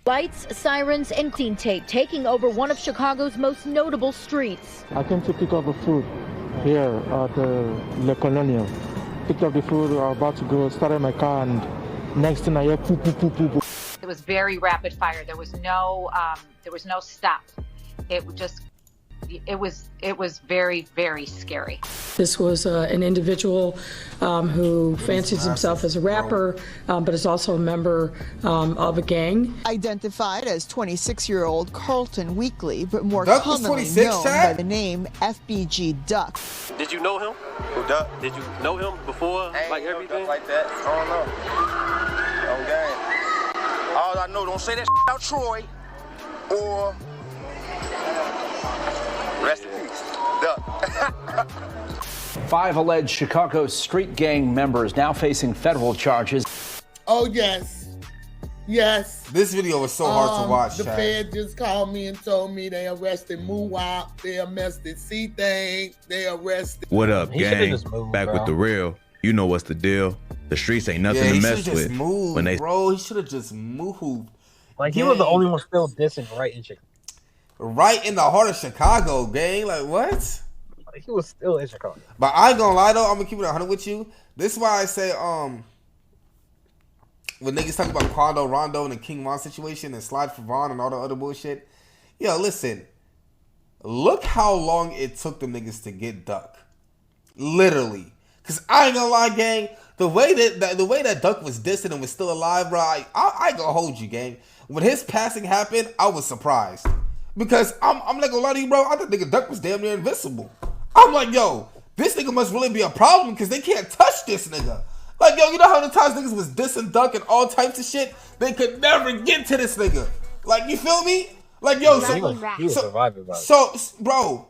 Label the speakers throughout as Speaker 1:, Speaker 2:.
Speaker 1: Lights, sirens, and clean tape taking over one of Chicago's most notable streets.
Speaker 2: I came to pick up the food here at the Le Colonial. Picked up the food, I was about to go, started my car, and next thing I hear poo, poo, poo, poo, poo.
Speaker 3: It was very rapid fire. There was no stop. It was very, very scary.
Speaker 4: This was an individual who fancies himself as a rapper, but is also a member of a gang.
Speaker 5: Identified as 26-year-old Carlton Weekly, but more
Speaker 6: Duck was
Speaker 5: commonly
Speaker 6: 26,
Speaker 5: known
Speaker 6: Chad?
Speaker 5: by the name FBG Duck.
Speaker 7: Did you know him?
Speaker 6: Who, Duck?
Speaker 7: Did you know him before, like everything?
Speaker 6: Like that. I don't know. Okay. All I know, don't say that out Troy or rest in peace. Duck.
Speaker 8: 5 alleged Chicago street gang members now facing federal charges.
Speaker 9: Oh, yes. Yes.
Speaker 6: This video was so hard to watch,
Speaker 9: The
Speaker 6: Chad.
Speaker 9: Fed just called me and told me they arrested Moo-Wop, they arrested C-Thing, they arrested...
Speaker 10: What up, gang? Back with the real. You know what's the deal. The streets ain't nothing to mess with.
Speaker 6: Moved,
Speaker 10: when they
Speaker 6: bro, he should have just moved.
Speaker 11: Like, he was the only one still dissing right in Chicago.
Speaker 6: Right in the heart of Chicago, gang. Like, what?
Speaker 11: Like, he was still in Chicago.
Speaker 6: But I ain't gonna lie, though. I'm gonna keep it 100 with you. This is why I say, when niggas talk about Quando, Rondo, and the King Von situation and Slide for Vaughn and all the other bullshit. Yo, listen. Look how long it took them niggas to get Duck. Literally. Because I ain't gonna lie, gang. The way that Duck was dissing and was still alive, bro, I ain't gonna hold you, gang. When his passing happened, I was surprised. Because I'm not gonna lie to you, bro. I thought nigga Duck was damn near invincible. I'm like, yo, this nigga must really be a problem because they can't touch this nigga. Like, yo, you know how many times niggas was dissing Duck and all types of shit? They could never get to this nigga. Like, you feel me? Like, yo,
Speaker 11: he was surviving, bro.
Speaker 6: So, bro,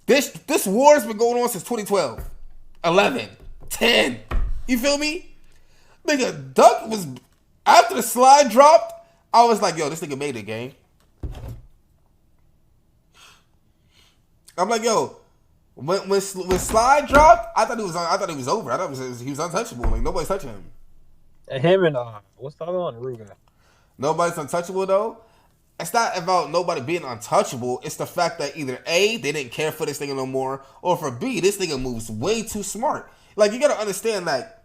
Speaker 6: this war's been going on since 2012, 11, 10. You feel me? Nigga, Duck was, after the slide dropped, I was like, yo, this nigga made it, gang. I'm like, yo, when slide dropped, I thought he was over. I thought he was untouchable. Like, nobody's touching him.
Speaker 11: And him and what's the other one? Rugen.
Speaker 6: Nobody's untouchable though. It's not about nobody being untouchable. It's the fact that either A, they didn't care for this nigga no more, or for B, this nigga moves way too smart. Like, you gotta understand that,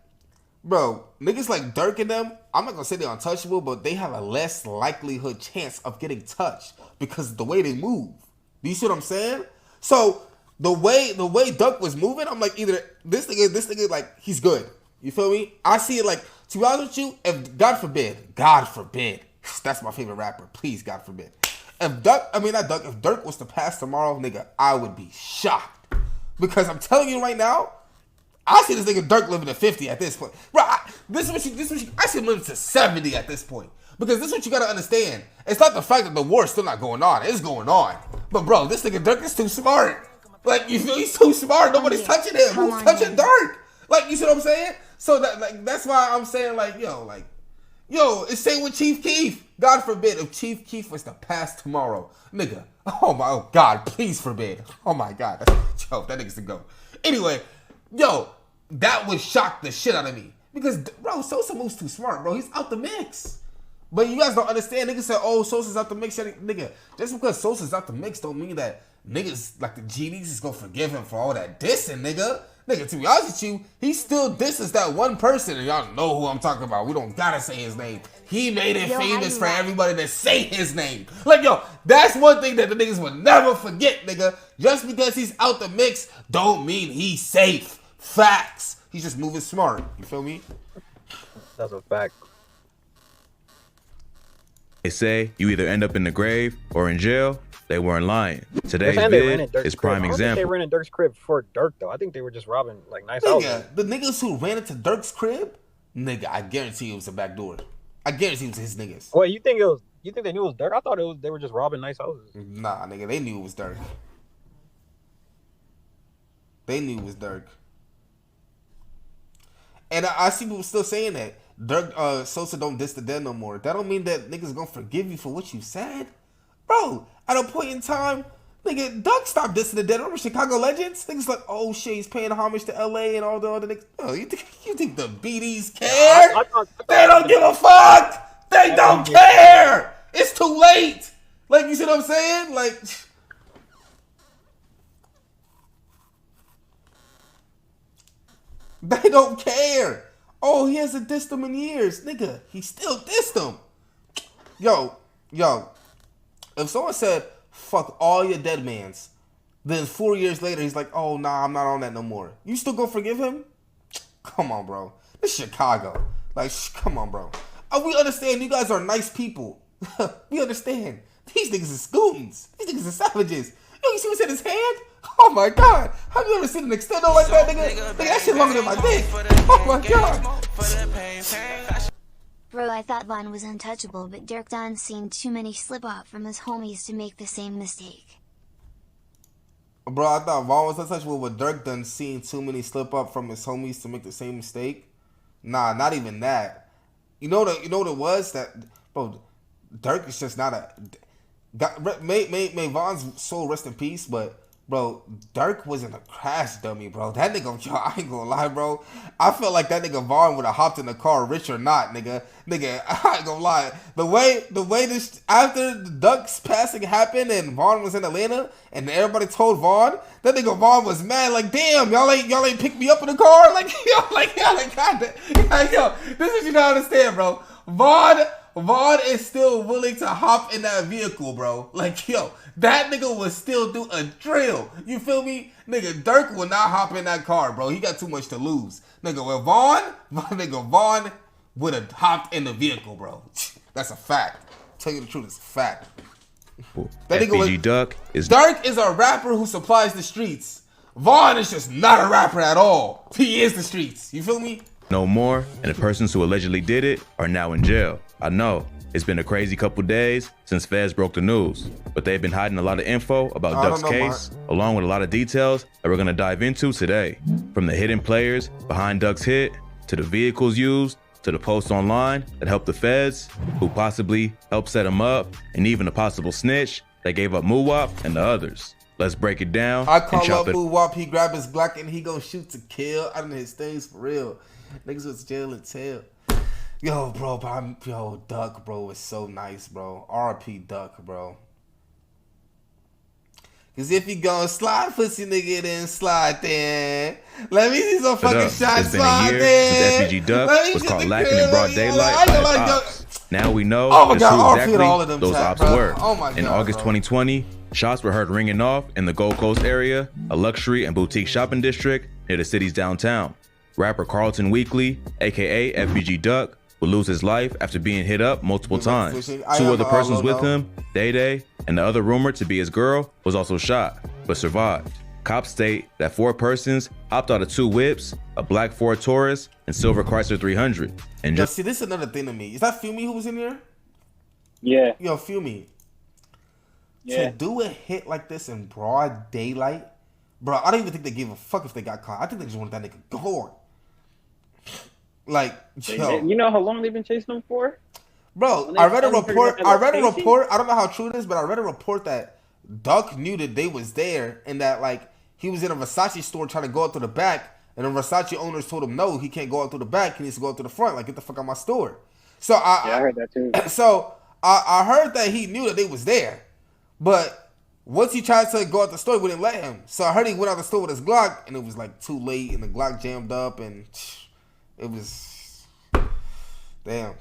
Speaker 6: bro, niggas like Dirk and them, I'm not gonna say they're untouchable, but they have a less likelihood chance of getting touched because of the way they move. Do you see what I'm saying? So the way Duck was moving, I'm like, either this nigga, like, he's good. You feel me? I see it like, to be honest with you, if God forbid, that's my favorite rapper. Please, God forbid. If Dirk was to pass tomorrow, nigga, I would be shocked. Because I'm telling you right now, I see this nigga Dirk living to 50 at this point. Bro, I see him living to 70 at this point. Because this is what you gotta understand. It's not the fact that the war is still not going on. It's going on. But bro, this nigga Dirk is too smart. Like, you feel he's too smart. Nobody's touching him. Who's touching Dirk? Like, you see what I'm saying? So that's why I'm saying, it's same with Chief Keef. God forbid if Chief Keef was to pass tomorrow, nigga. Oh God, please forbid. Oh my God, that nigga's to go. Anyway, yo, that would shock the shit out of me because, bro, Sosa moves too smart, bro. He's out the mix. But you guys don't understand. Niggas say, oh, Sosa's out the mix. Nigga, just because Sosa's out the mix don't mean that niggas like the GDs is gonna forgive him for all that dissing, nigga. Nigga, to be honest with you, he still disses that one person, and y'all know who I'm talking about. We don't gotta say his name. He made it famous for everybody to say his name. Like, yo, that's one thing that the niggas will never forget, nigga. Just because he's out the mix don't mean he's safe. Facts. He's just moving smart. You feel me?
Speaker 11: That's a fact.
Speaker 10: They say you either end up in the grave or in jail. They weren't lying. Today's vid is prime example.
Speaker 11: I think they ran in Dirk's crib for Dirk, though. I think they were just robbing, like, nice
Speaker 6: houses.
Speaker 11: houses.
Speaker 6: The niggas who ran into Dirk's crib, nigga, I guarantee it was a back door. I guarantee it was his niggas.
Speaker 11: Wait, you think they knew it was Dirk? I thought they were just robbing nice houses.
Speaker 6: Nah, nigga, they knew it was Dirk. They knew it was Dirk. And I see people still saying that. Dirk, Sosa don't diss the dead no more. That don't mean that niggas gonna forgive you for what you said. Bro, at a point in time, nigga, Duck stopped dissing the dead. Remember Chicago Legends? Niggas like, oh shit, he's paying homage to LA and all the other niggas. Oh, you think the BDs care? They don't give a fuck! They don't don't care. It's too late. Like, you see what I'm saying? Like, they don't care. Oh, he hasn't dissed them in years. Nigga, he still dissed them. Yo. If someone said, fuck all your dead mans, then 4 years later, he's like, oh, nah, I'm not on that no more. You still gonna forgive him? Come on, bro. This is Chicago. Like, come on, bro. We understand you guys are nice people. We understand. These niggas are scootins. These niggas are savages. Yo, you see what's in his hand? Oh my god. Have you ever seen an extendo like that, nigga? Nigga, that shit longer than my dick. Oh my god.
Speaker 12: Bro, I thought Vaughn was untouchable, but Dirk done seen too many slip up from his homies to make the same mistake.
Speaker 6: Bro, I thought Vaughn was untouchable, but Dirk done seen too many slip up from his homies to make the same mistake. Nah, not even that. You know what it was? That, bro, Dirk is just not a... May Vaughn's soul rest in peace, but, bro, Dirk wasn't a crash dummy, bro. That nigga, yo, I ain't gonna lie, bro. I felt like that nigga Vaughn would have hopped in the car, rich or not, nigga. Nigga, I ain't gonna lie. The way this, after the Ducks passing happened and Vaughn was in Atlanta and everybody told Vaughn, that nigga Vaughn was mad, like, damn, y'all ain't pick me up in the car? Like, goddamn. Like, yo, this is, you don't understand, bro. Vaughn is still willing to hop in that vehicle, bro. Like, yo, that nigga would still do a drill. You feel me? Nigga, Dirk will not hop in that car, bro. He got too much to lose. Nigga, with Vaughn would have hopped in the vehicle, bro. That's a fact. Tell you the truth, it's a fact. That
Speaker 10: FBG Duck is...
Speaker 6: Dirk is a rapper who supplies the streets. Vaughn is just not a rapper at all. He is the streets. You feel me?
Speaker 10: No more, and the persons who allegedly did it are now in jail. I know, it's been a crazy couple days since feds broke the news, but they've been hiding a lot of info about Duck's case, along with a lot of details that we're gonna dive into today. From the hidden players behind Duck's hit, to the vehicles used, to the posts online that helped the feds, who possibly helped set him up, and even a possible snitch that gave up Muwap and the others. Let's break it down.
Speaker 6: I call up Muwap, he grab his Glock and he gon' shoot to kill. I done his things for real. Niggas was jail and tell. Yo, bro, Duck, bro, is so nice, bro. RP Duck, bro. Cause if you gon' slide pussy nigga, then slide then. Let me see some fucking shots slide then.
Speaker 10: It's been a year since FBG Duck was caught lacking in broad daylight by his ops. Now we know just who exactly those ops were. In August 2020, shots were heard ringing off in the Gold Coast area, a luxury and boutique shopping district near the city's downtown. Rapper Carlton Weekly, aka FBG Duck, would lose his life after being hit up multiple times. Two other persons with him, Day, and the other rumored to be his girl, was also shot, but survived. Cops state that 4 persons hopped out of 2 whips, a black Ford Taurus, and silver Chrysler 300. And just
Speaker 6: see, this is another thing to me. Is that Fumi who was in here?
Speaker 11: Yeah.
Speaker 6: Yo, Fumi.
Speaker 11: Yeah.
Speaker 6: To do a hit like this in broad daylight, bro, I don't even think they gave a fuck if they got caught. I think they just wanted that nigga gone. Like, yo.
Speaker 11: You know how long they've been chasing him for?
Speaker 6: Bro, I read a report. I don't know how true it is, but I read a report that Duck knew that they was there and that, like, he was in a Versace store trying to go out through the back, and the Versace owners told him, no, he can't go out through the back. He needs to go out through the front. Like, get the fuck out of my store. So I
Speaker 11: heard that too.
Speaker 6: So I heard that he knew that they was there, but once he tried to go out the store, we didn't let him. So I heard he went out the store with his Glock, and it was like too late, and the Glock jammed up, and it was damn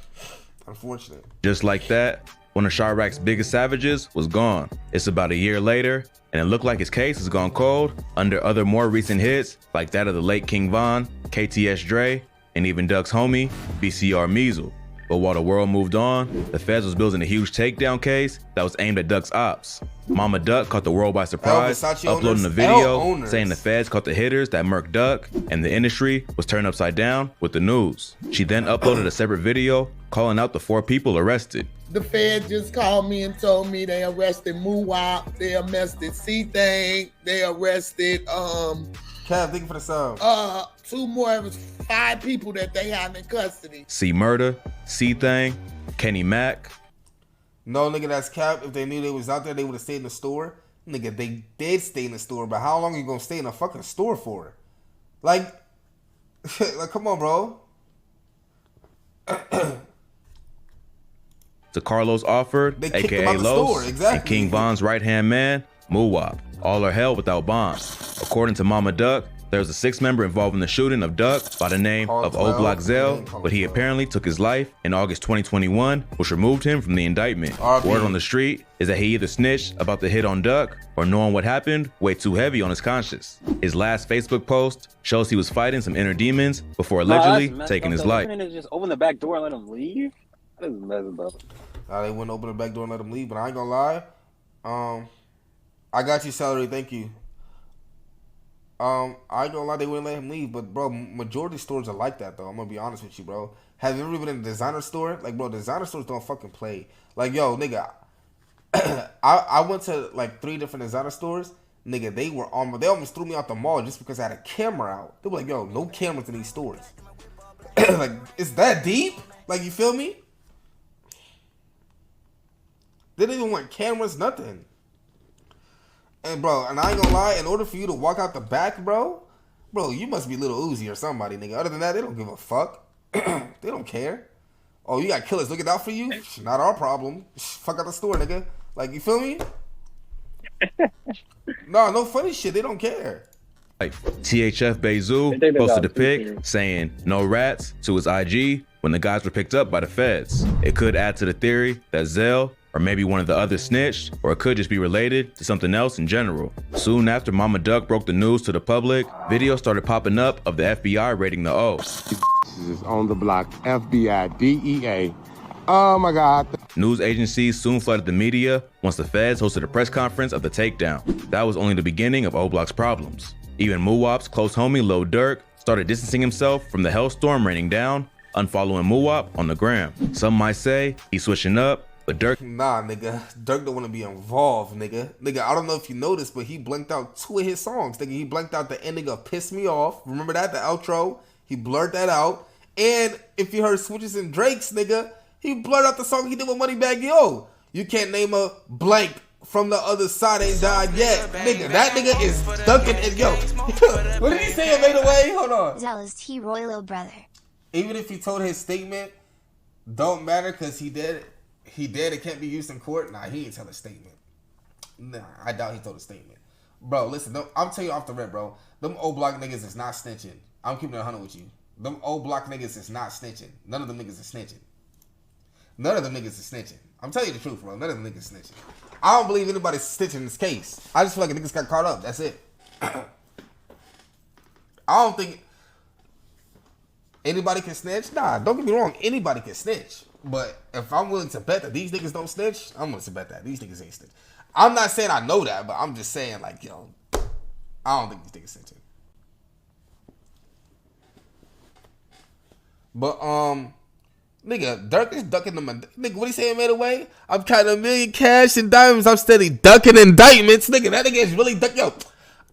Speaker 6: unfortunate.
Speaker 10: Just like that, one of Chirac's biggest savages was gone. It's about a year later, and it looked like his case has gone cold under other more recent hits like that of the late King Von, KTS Dre, and even Duck's homie, BCR Measle. But while the world moved on, the feds was building a huge takedown case that was aimed at Duck's ops. Mama Duck caught the world by surprise, uploading a video saying the feds caught the hitters that murked Duck, and the industry was turned upside down with the news. She then uploaded a separate video calling out the 4 people arrested.
Speaker 9: The feds just called me and told me they arrested Muwap, they arrested C-Thing, they arrested
Speaker 6: Kev, thank you for the sub.
Speaker 9: 2 more. It was 5 people that they had in custody.
Speaker 10: C Murder, C-Thing, Kenny Mack.
Speaker 6: No, nigga, that's cap. If they knew they was out there, they would have stayed in the store. Nigga, they did stay in the store, but how long are you gonna stay in a fucking store for? Like, like, come on, bro.
Speaker 10: to Carlos Alford, aka Los, and King Von's right-hand man, Muwop. All are held without bonds. According to Mama Duck, there was a sixth member involved in the shooting of Duck by the name of OBlock Zell, but he apparently took his life in August 2021, which removed him from the indictment. Word on the street is that he either snitched about the hit on Duck or knowing what happened weighed too heavy on his conscience. His last Facebook post shows he was fighting some inner demons before allegedly taking his life.
Speaker 11: Just open the back door and let him leave? That is messed up.
Speaker 6: They wouldn't open the back door and let him leave, but I ain't gonna lie. I got you, Celery. Thank you. I ain't gonna lie, they wouldn't let him leave, but bro, majority stores are like that though. I'm gonna be honest with you, bro. Have you ever been in a designer store? Like, bro, designer stores don't fucking play. Like, yo, nigga, I went to like 3 different designer stores. Nigga, they almost threw me out the mall just because I had a camera out. They were like, yo, no cameras in these stores. Like, it's that deep? Like, you feel me? They didn't even want cameras, nothing. And bro, and I ain't gonna lie, in order for you to walk out the back, bro, you must be Little Uzi or somebody, nigga. Other than that, they don't give a fuck. They don't care. Oh, you got killers looking out for you? Not our problem. Fuck out the store, nigga. Like, you feel me? No funny shit. They don't care.
Speaker 10: Like, THF Beizou posted a pic saying no rats to his IG when the guys were picked up by the feds. It could add to the theory that Zell or maybe one of the others snitched, or it could just be related to something else in general. Soon after Mama Duck broke the news to the public, videos started popping up of the FBI raiding the O.
Speaker 13: Is on the block, FBI, DEA. Oh my God.
Speaker 10: News agencies soon flooded the media once the feds hosted a press conference of the takedown. That was only the beginning of OBlock's problems. Even Muwop's close homie Lil Durk started distancing himself from the hellstorm raining down, unfollowing Muwop on the gram. Some might say he's switching up, but Durk...
Speaker 6: Nah, nigga. Durk don't want to be involved, nigga. Nigga, I don't know if you noticed, but he blanked out 2 of his songs. Nigga, he blanked out the ending of Piss Me Off. Remember that? The outro? He blurred that out. And if you heard Switches and Drakes, nigga, he blurred out the song he did with Moneybagg Yo. You can't name a blank from the other side ain't died yet. Nigga, that nigga is ducking and yo. What did he say it made away? Hold on.
Speaker 12: Zell is T-Roy little brother.
Speaker 6: Even if he told his statement, don't matter because he dead, it can't be used in court. Nah, he ain't tell a statement. Nah, I doubt he told a statement. Bro, listen, I'm telling you off the rip, bro. Them OBlock niggas is not snitching. I'm keeping it 100 with you. Them OBlock niggas is not snitching. None of them niggas is snitching. None of them niggas is snitching. I'm telling you the truth, bro. None of them niggas is snitching. I don't believe anybody's snitching in this case. I just feel like niggas got caught up. That's it. I don't think anybody can snitch. Nah, don't get me wrong. Anybody can snitch. But if I'm willing to bet that these niggas don't snitch, I'm willing to bet that these niggas ain't snitch. I'm not saying I know that, but I'm just saying, like, yo, I don't think these niggas snitching. But, nigga, Durk is ducking them. Nigga, what he saying made away? I'm counting $1 million cash and diamonds. I'm steady ducking indictments. Nigga, that nigga is really duck. Yo,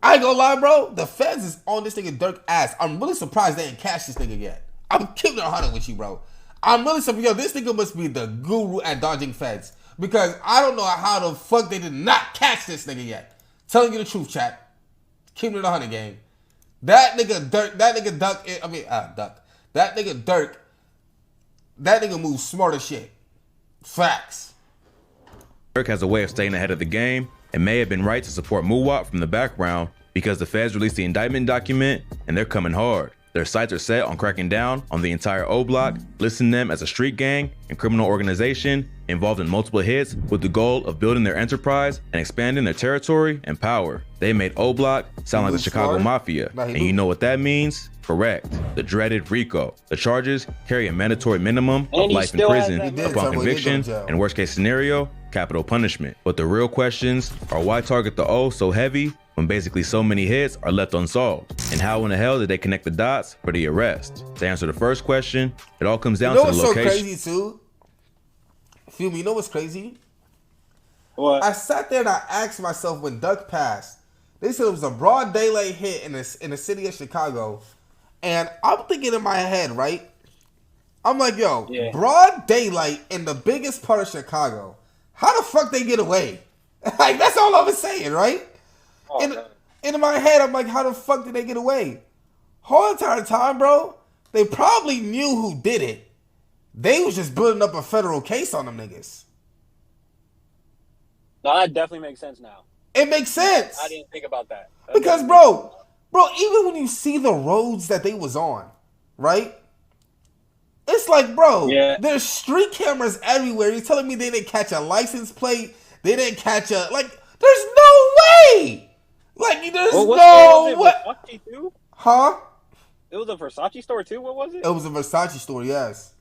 Speaker 6: I ain't gonna lie, bro. The feds is on this nigga Durk ass. I'm really surprised they ain't cashed this nigga yet. I'm keeping it 100 with you, bro. I'm really surprised. Yo, this nigga must be the guru at dodging feds. Because I don't know how the fuck they did not catch this nigga yet. Telling you the truth, chat. Keeping it 100, gang. That nigga Durk, that nigga Duck, Duck. That nigga Durk, that nigga moves smart as shit. Facts.
Speaker 10: Durk has a way of staying ahead of the game and may have been right to support Muwop from the background because the feds released the indictment document and they're coming hard. Their sights are set on cracking down on the entire OBlock, listing them as a street gang and criminal organization involved in multiple hits with the goal of building their enterprise and expanding their territory and power. They made OBlock sound like the Chicago Mafia, and you know what that means? Correct. The dreaded RICO. The charges carry a mandatory minimum of life in prison upon conviction, and worst case scenario, capital punishment. But the real questions are why target the O so heavy when basically so many hits are left unsolved? And how in the hell did they connect the dots for the arrest? To answer the first question, it all comes down to the location.
Speaker 6: You know what's so crazy too? Feel me? You know what's crazy?
Speaker 11: What?
Speaker 6: I sat there and I asked myself when Duck passed, they said it was a broad daylight hit in the city of Chicago. And I'm thinking in my head, right? I'm like, yo, broad daylight in the biggest part of Chicago. How the fuck they get away? Like, that's all I was saying, right? In my head, I'm like, how the fuck did they get away? Whole entire time, bro, they probably knew who did it. They was just building up a federal case on them niggas.
Speaker 11: No, that definitely makes sense now.
Speaker 6: It makes sense.
Speaker 11: I didn't think about that.
Speaker 6: Because, bro, even when you see the roads that they was on, right? It's like, bro, there's street cameras everywhere. You're telling me they didn't catch a license plate? They didn't catch a, like, there's no way! Like, there's no way!
Speaker 11: Versace too?
Speaker 6: Huh?
Speaker 11: It was a Versace store too? What was it?
Speaker 6: It was a Versace store, yes.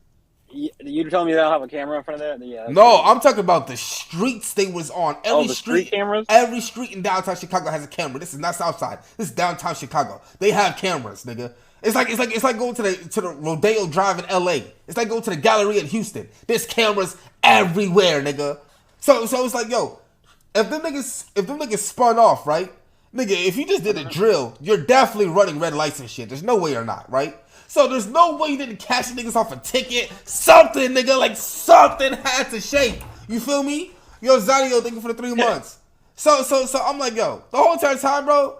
Speaker 11: You're telling me they don't have a camera in front of that? Yeah.
Speaker 6: No, I'm talking about the streets they was on. Every
Speaker 11: street cameras?
Speaker 6: Every street in downtown Chicago has a camera. This is not Southside. This is downtown Chicago. They have cameras, nigga. It's like going to the Rodeo Drive in LA. It's like going to the gallery in Houston. There's cameras everywhere, nigga. So it's like, yo, if them niggas spun off, right? Nigga, if you just did a drill, you're definitely running red lights and shit. There's no way you're not, right? So there's no way you didn't catch niggas off a ticket. Something, nigga, like something had to shake. You feel me? Yo, Zanio, thank you for the 3 months. So I'm like, yo, the whole entire time, bro,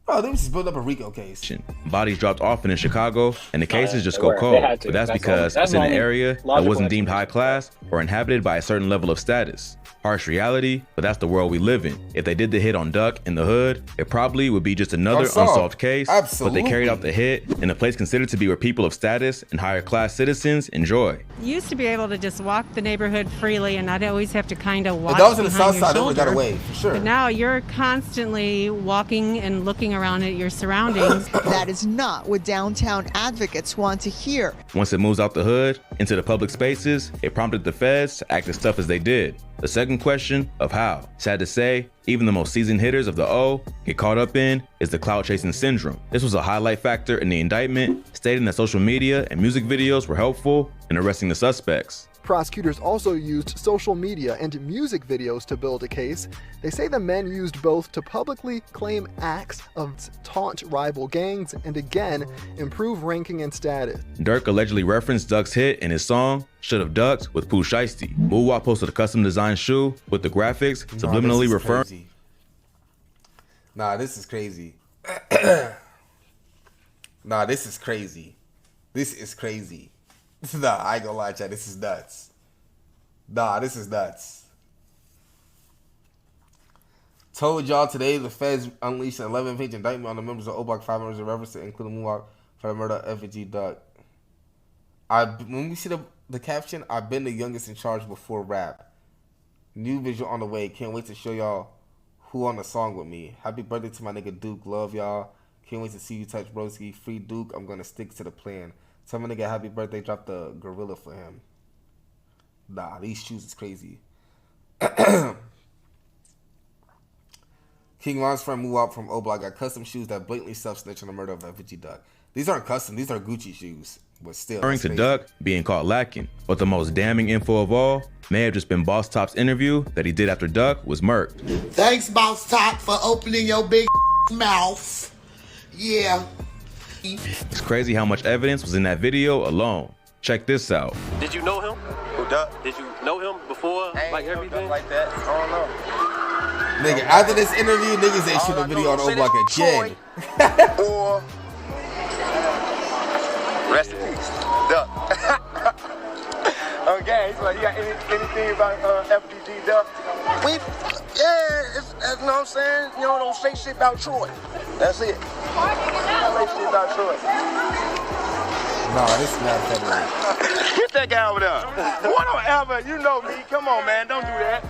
Speaker 6: they was just building up a RICO case.
Speaker 10: Bodies dropped often in Chicago, and the cases just go cold. But that's because it's in an area that wasn't deemed high class or inhabited by a certain level of status. Harsh reality, but that's the world we live in. If they did the hit on Duck in the hood, it probably would be just another unsolved case.
Speaker 6: Absolutely.
Speaker 10: But they carried out the hit in a place considered to be where people of status and higher class citizens enjoy.
Speaker 14: You used to be able to just walk the neighborhood freely and not always have to kind of watch
Speaker 6: that was in the
Speaker 14: behind
Speaker 6: South
Speaker 14: your
Speaker 6: Side, they would
Speaker 14: shoulder.
Speaker 6: got away, for sure.
Speaker 14: But now you're constantly walking and looking around at your surroundings.
Speaker 5: That is not what downtown advocates want to hear.
Speaker 10: Once it moves out the hood into the public spaces, it prompted the feds to act as tough as they did. The second question of how, sad to say, even the most seasoned hitters of the O get caught up in is the clout chasing syndrome. This was a highlight factor in the indictment, stating that social media and music videos were helpful in arresting the suspects.
Speaker 15: Prosecutors also used social media and music videos to build a case. They say the men used both to publicly claim acts of taunt rival gangs and again, improve ranking and status.
Speaker 10: Dirk allegedly referenced Duck's hit in his song, Should've Ducked with Pooh Shiesty. Moonwalk posted a custom designed shoe with the graphics subliminally referring.
Speaker 6: Nah, this is crazy. Nah, this is crazy. This is crazy. Nah, I ain't gonna lie, chat. This is nuts. Nah, this is nuts. Told y'all today the feds unleashed an 11-page indictment on the members of OBlock, 5 members of reference to include Moonwalk for the murder of FBG Duck. When we see the caption, I've been the youngest in charge before rap. New visual on the way. Can't wait to show y'all who on the song with me. Happy birthday to my nigga Duke. Love y'all. Can't wait to see you touch broski. Free Duke. I'm gonna stick to the plan. Tell my nigga happy birthday. Drop the gorilla for him. Nah, these shoes is crazy. King Ron's friend Moonwalk from OBlock got custom shoes that blatantly self-snitch on the murder of FBG Duck. These aren't custom. These are Gucci shoes. But still,
Speaker 10: referring to Duck being caught lacking. But the most damning info of all may have just been Boss Top's interview that he did after Duck was murked.
Speaker 9: Thanks, Boss Top, for opening your big mouth. Yeah.
Speaker 10: It's crazy how much evidence was in that video alone. Check this out.
Speaker 7: Did you know him? Who, Duck? Did you know him before, like everything? Like that? I don't know.
Speaker 6: Nigga, after this interview, niggas ain't shoot a video on OBlock again.
Speaker 16: Or rest in peace, Duck. Okay, so you got anything about FBG Duck? It's, you know what I'm saying? You know, don't say shit about Troy. That's it. Don't say shit about Troy.
Speaker 6: Nah, this is not federal.
Speaker 16: Get that guy over there. Whatever, you know me. Come on, man, don't do that.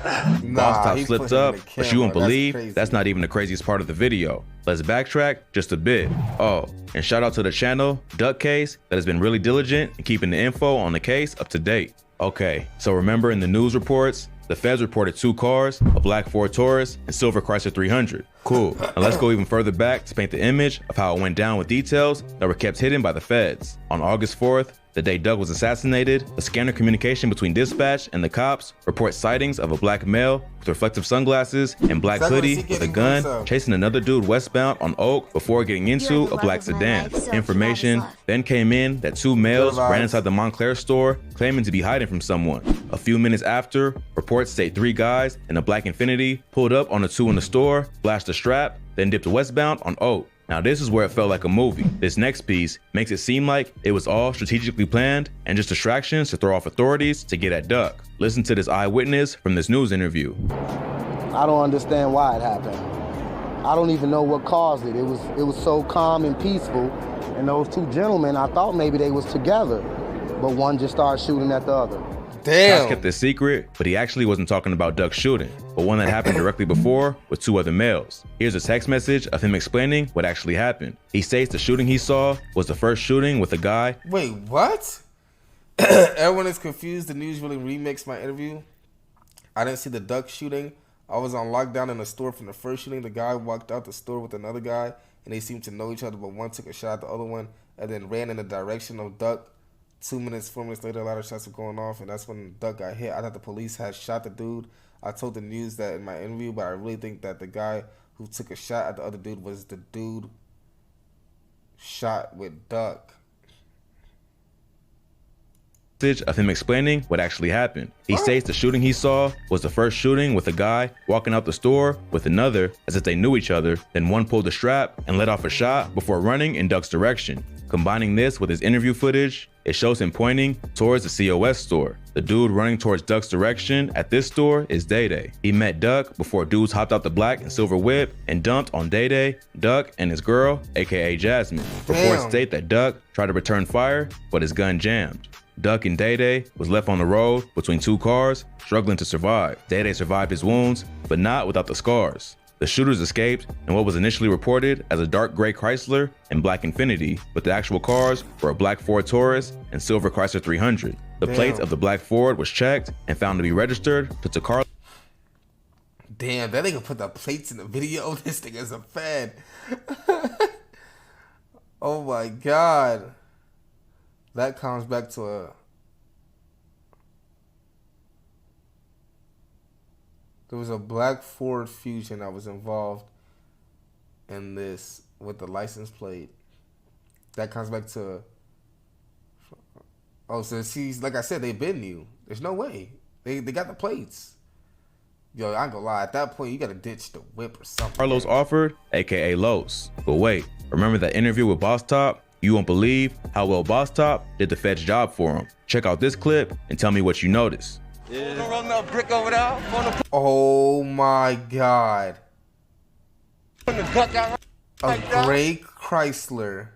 Speaker 10: Boss Top slipped up, but you won't believe that's not even the craziest part of the video. Let's backtrack just a bit. Oh, and shout out to the channel, Duck Case, that has been really diligent in keeping the info on the case up to date. Okay, so remember in the news reports, the feds reported 2 cars, a black Ford Taurus, and silver Chrysler 300. Cool. Now let's go even further back to paint the image of how it went down with details that were kept hidden by the feds. On August 4th, the day Doug was assassinated, the scanner communication between dispatch and the cops reports sightings of a black male with reflective sunglasses and black hoodie with a gun chasing another dude westbound on Oak before getting into a black sedan. Information then came in that 2 males ran inside the Montclair store claiming to be hiding from someone. A few minutes after, reports say 3 guys in a black Infiniti pulled up on the 2 in the store, flashed a strap, then dipped westbound on Oak. Now this is where it felt like a movie. This next piece makes it seem like it was all strategically planned and just distractions to throw off authorities to get at Duck. Listen to this eyewitness from this news interview.
Speaker 17: I don't understand why it happened. I don't even know what caused it. It was so calm and peaceful. And those two gentlemen, I thought maybe they was together, but one just started shooting at the other.
Speaker 10: Damn. Shots kept this secret, but he actually wasn't talking about Duck shooting, but one that happened directly before with two other males. Here's a text message of him explaining what actually happened. He states the shooting he saw was the first shooting with a guy.
Speaker 6: Wait, what? Everyone is confused. The news really remixed my interview. I didn't see the Duck shooting. I was on lockdown in a store from the first shooting. The guy walked out the store with another guy, and they seemed to know each other, but one took a shot at the other one and then ran in the direction of Duck. 4 minutes later, a lot of shots were going off, and that's when Duck got hit. I thought the police had shot the dude. I told the news that in my interview, but I really think that the guy who took a shot at the other dude was the dude shot with Duck.
Speaker 10: Of him explaining what actually happened. He states the shooting he saw was the first shooting with a guy walking out the store with another as if they knew each other. Then one pulled the strap and let off a shot before running in Duck's direction. Combining this with his interview footage, it shows him pointing towards the COS store. The dude running towards Duck's direction at this store is Day-Day. He met Duck before dudes hopped out the black and silver whip and dumped on Day-Day, Duck, and his girl, aka Jasmine. Reports state that Duck tried to return fire, but his gun jammed. Duck and Day-Day was left on the road between two cars, struggling to survive. Day-Day survived his wounds, but not without the scars. The shooters escaped in what was initially reported as a dark gray Chrysler and black Infiniti, but the actual cars were a black Ford Taurus and silver Chrysler 300. The plates of the black Ford was checked and found to be registered to Takar.
Speaker 6: Damn, that nigga put the plates in the video. This thing is a fan. Oh my God. That comes back to a... There was a black Ford Fusion that was involved in this with the license plate. That comes back to... Oh, so see, like I said, they've been new. There's no way. They got the plates. Yo, I ain't gonna lie. At that point, you gotta ditch the whip or something.
Speaker 10: Carlos offered, aka Los. But wait, remember that interview with Boss Top? You won't believe how well Boss Top did the Fed's job for him. Check out this clip and tell me what you notice.
Speaker 6: Oh my God. A gray Chrysler.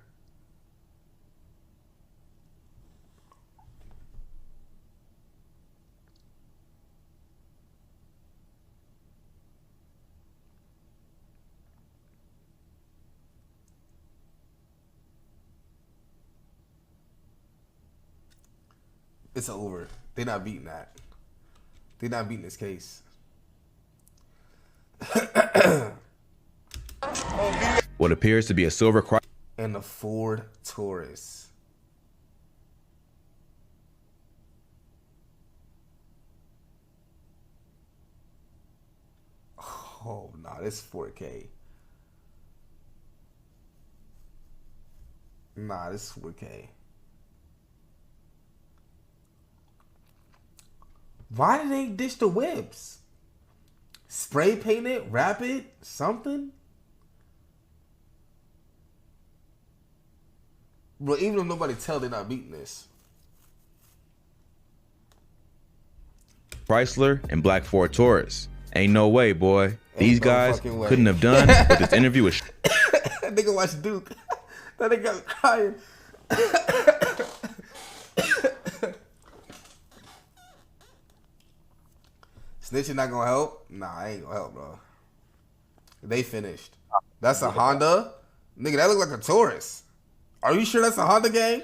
Speaker 6: It's over. They're not beating that. They're not beating this case.
Speaker 10: What appears to be a silver Chrysler
Speaker 6: and a Ford Taurus. Oh, nah, this is 4K. Nah, this is 4K. Why did they ditch the whips? Spray paint it, wrap it, something? Bro, even if nobody tell, they're not beating this.
Speaker 10: Chrysler and black Ford Taurus. Ain't no way, boy. These guys couldn't have done what this interview was.
Speaker 6: That nigga watched Duke. That nigga was crying. Snitching not gonna help? Nah, I ain't gonna help, bro. They finished. That's a Honda? Nigga, that look like a Taurus. Are you sure that's a Honda, gang?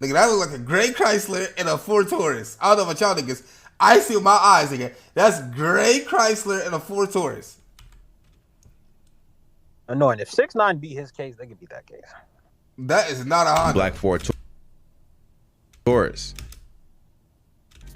Speaker 6: Nigga, that look like a gray Chrysler and a Ford Taurus. I don't know about y'all niggas. I see with my eyes, nigga. That's gray Chrysler and a Ford Taurus.
Speaker 11: Annoying. If 6ix9ine beat his case, they could beat that case.
Speaker 6: That is not a Honda.
Speaker 10: Black Ford Taurus.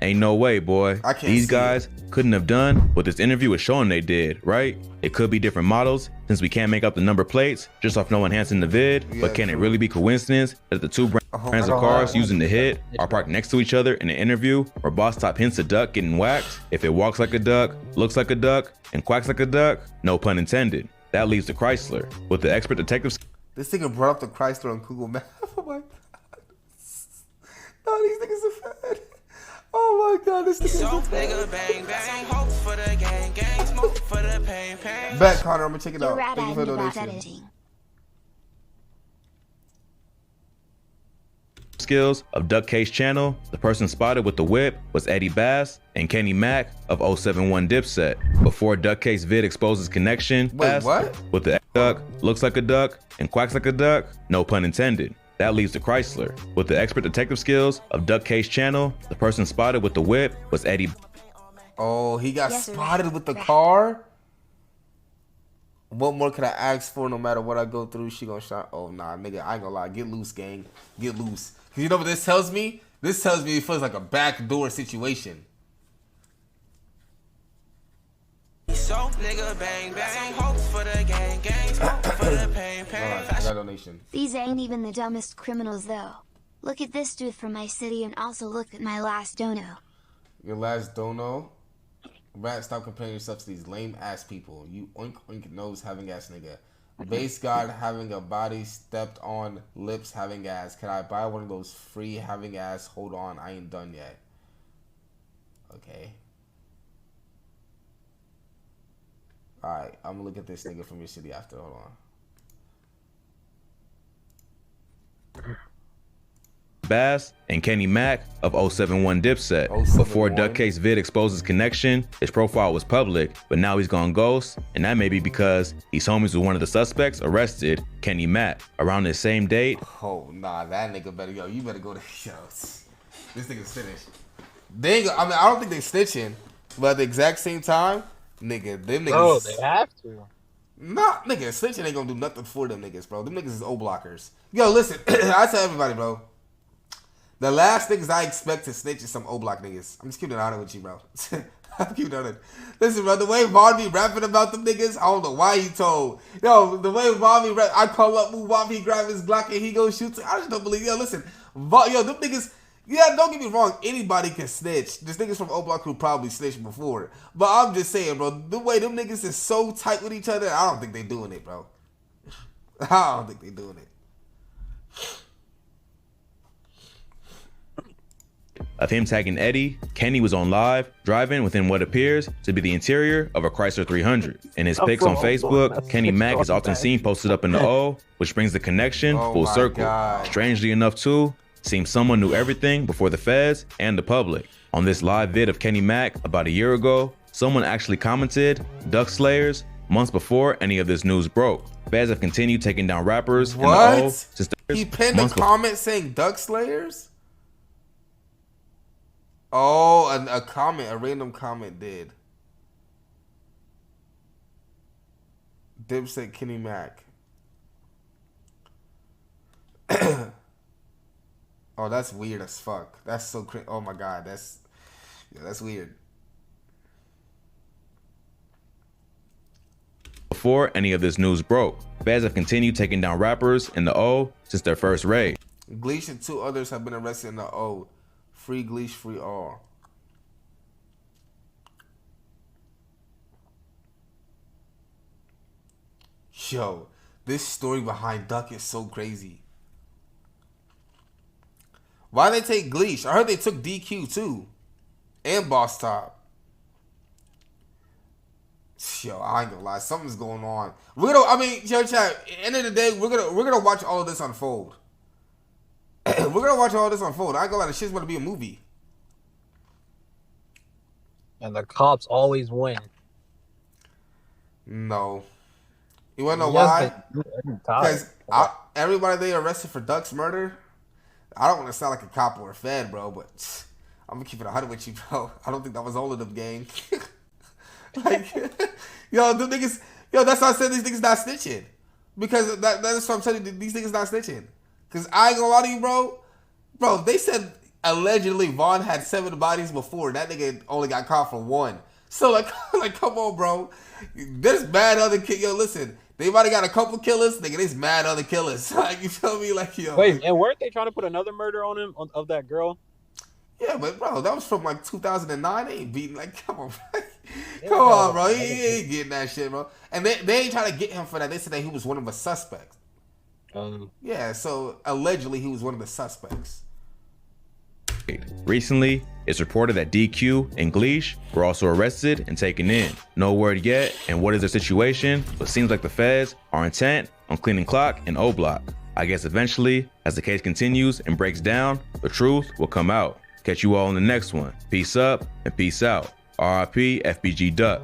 Speaker 10: Ain't no way, boy. These guys couldn't have done what this interview is showing they did, right? It could be different models since we can't make out the number plates just off no one enhancing the vid, but can it really be coincidence that the two brands of cars using the hit are parked next to each other in an interview where Boss Top hints a duck getting whacked? If it walks like a duck, looks like a duck, and quacks like a duck, no pun intended. That leaves the Chrysler with the expert detectives.
Speaker 6: This nigga brought up the Chrysler on Google Maps. Oh my god. No, these niggas are fed. Oh my god, this nigga bang bang, hope for the gang, gang, smoke for the pain, pain. Bet, Connor, I'm gonna check it out. Thank you for the donation.
Speaker 10: Skills of Duck Case channel, the person spotted with the whip was Eddie Bass and Kenny Mack of 071 Dipset. Before Duck Case vid exposes connection
Speaker 6: Wait, what?
Speaker 10: with the duck, looks like a duck, and quacks like a duck, no pun intended. That leaves the Chrysler. With the expert detective skills of Duck Case channel, the person spotted with the whip was Eddie.
Speaker 6: Oh, he got spotted with the car? What more could I ask for? No matter what I go through, she gonna shot. Oh, nah, nigga, I ain't gonna lie. Get loose, gang. Get loose. Because you know what this tells me? This tells me it feels like a backdoor situation. So, nigga, bang, bang, hope for the gang, gang, smoke for the pain, pain. I got a donation.
Speaker 12: These ain't even the dumbest criminals, though. Look at this dude from my city and also look at my last dono.
Speaker 6: Your last dono? Rat, stop comparing yourself to these lame ass people. You oink oink nose having ass nigga. Base god having a body stepped on lips having ass. Can I buy one of those free having ass? Hold on, I ain't done yet. Okay. Alright, I'm gonna look at this nigga from your city after. Hold on.
Speaker 10: Bass and Kenny Mack of 071 Dipset. Before Duck Case vid exposes connection, his profile was public, but now he's gone ghost, and that may be because he's homies with one of the suspects arrested, Kenny Mack. Around the same date.
Speaker 6: Oh nah, that nigga better go. You better go to this nigga's finished. They ain't, I mean, I don't think they snitching, but at the exact same time, nigga, them niggas.
Speaker 11: Bro, they have to.
Speaker 6: Nah, nigga, snitching ain't gonna do nothing for them niggas, bro. Them niggas is O-blockers. Yo, listen, I tell everybody, bro. The last niggas I expect to snitch is some O-block niggas. I'm just keeping it honest with you, bro. I'm keeping it honest. Listen, bro, the way Vaughn be rapping about them niggas, I don't know why he told. Yo, the way Vaughn be rap, I call up Vaughn, he grab his Glock and he go shoot. I just don't believe. Yo, listen, yo, them niggas. Yeah, don't get me wrong. Anybody can snitch. There's niggas from O-block who probably snitched before. But I'm just saying, bro, the way them niggas is so tight with each other, I don't think they doing it, bro. I don't think they doing it.
Speaker 10: Of him tagging Eddie, Kenny was on live, driving within what appears to be the interior of a Chrysler 300. In his pics on Facebook, Kenny Mack is often seen posted up in the O, which brings the connection full circle. God. Strangely enough too, seems someone knew everything before the feds and the public. On this live vid of Kenny Mack about a year ago, someone actually commented, Duck Slayers, months before any of this news broke. Feds have continued taking down rappers in the O since
Speaker 6: he pinned a comment saying Duck Slayers? Oh, a random comment did. Dipset Kenny Mack. Oh, that's weird as fuck. That's so crazy. Oh my god, that's weird.
Speaker 10: Before any of this news broke, feds have continued taking down rappers in the O since their first raid.
Speaker 6: Gleesh and 2 others have been arrested in the O. Free Gleesh, free all. Yo, this story behind Duck is so crazy. Why they take Gleesh? I heard they took DQ too. And Boss Top. Yo, I ain't gonna lie. Something's going on. Yo, chat, end of the day, we're gonna watch all of this unfold. We're gonna watch all this unfold. I ain't gonna lie, the shit's gonna be a movie.
Speaker 11: And the cops always win.
Speaker 6: No. You wanna know why? Because everybody they arrested for Duck's murder, I don't want to sound like a cop or a fed, bro, but I'm gonna keep it 100 with you, bro. I don't think that was all of them, gang. Like, yo, them niggas, yo, that's why I said these niggas not snitching. Because that's what I'm telling you, these niggas not snitching. Because I ain't gonna lie to you, bro. Bro, they said allegedly Vaughn had 7 bodies before. That nigga only got caught for 1. So, like come on, bro. There's mad other kids. Yo, listen, they might have got a couple killers. Nigga, there's mad other killers. Like, you feel me? Like, yo.
Speaker 11: Wait, and weren't they trying to put another murder on him, of that girl?
Speaker 6: Yeah, but, bro, that was from, like, 2009. They ain't beating, like, come on, bro. Come on, bro. He ain't getting that shit, bro. And they ain't trying to get him for that. They said that he was one of the suspects. Yeah, so allegedly he was one of the suspects.
Speaker 10: Recently, it's reported that DQ and Gleesh were also arrested and taken in. No word yet, and what is their situation, but seems like the feds are intent on cleaning Clock and OBlock. I guess eventually, as the case continues and breaks down, the truth will come out. Catch you all in the next one. Peace up and peace out. RIP FBG Duck.